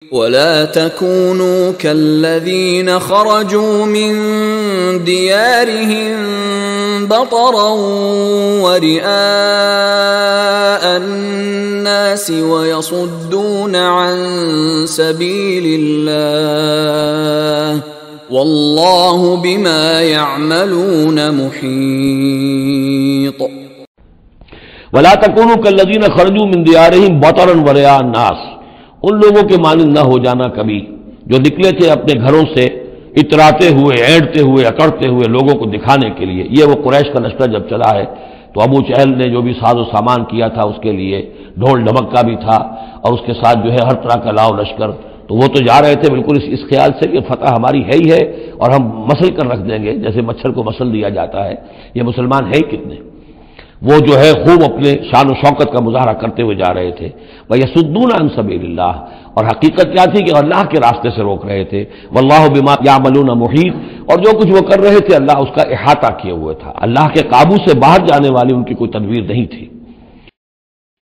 ولا تكونوا كالذين خرجوا من ديارهم بطرا ورئاء الناس ويصدون عن سبيل الله والله بما يعملون محيط ولا تکونوا کالذین خرجوا من دیارہم بطرا ورئاء الناس، ان لوگوں کے مانند نہ ہو جانا کبھی جو نکلے تھے اپنے گھروں سے اتراتے ہوئے، اینٹتے ہوئے، اکڑتے ہوئے لوگوں کو دکھانے کے لیے۔ یہ وہ قریش کا لشکر جب چلا ہے تو ابو جہل نے جو بھی ساز و سامان کیا تھا اس کے لیے ڈھول ڈھمکا بھی تھا، اور اس کے ساتھ جو ہے ہر طرح کا لاؤ لشکر، تو وہ تو جا رہے تھے بالکل اس خیال سے کہ فتح ہماری ہے ہی ہے اور ہم مسل کر رکھ دیں گے، جیسے مچھر کو مسل دیا جاتا ہے۔ یہ مسلمان ہیں کتنے، وہ جو ہے خوب اپنے شان و شوکت کا مظاہرہ کرتے ہوئے جا رہے تھے۔ وَيَصُدُّونَ عَن سَبِيلِ اللَّهِ، اور حقیقت کیا تھی کہ اللہ کے راستے سے روک رہے تھے۔ وَاللَّهُ بِمَا يَعْمَلُونَ مُحِيطٌ، اور جو کچھ وہ کر رہے تھے اللہ اس کا احاطہ کیے ہوئے تھا، اللہ کے قابو سے باہر جانے والی ان کی کوئی تدبیر نہیں تھی۔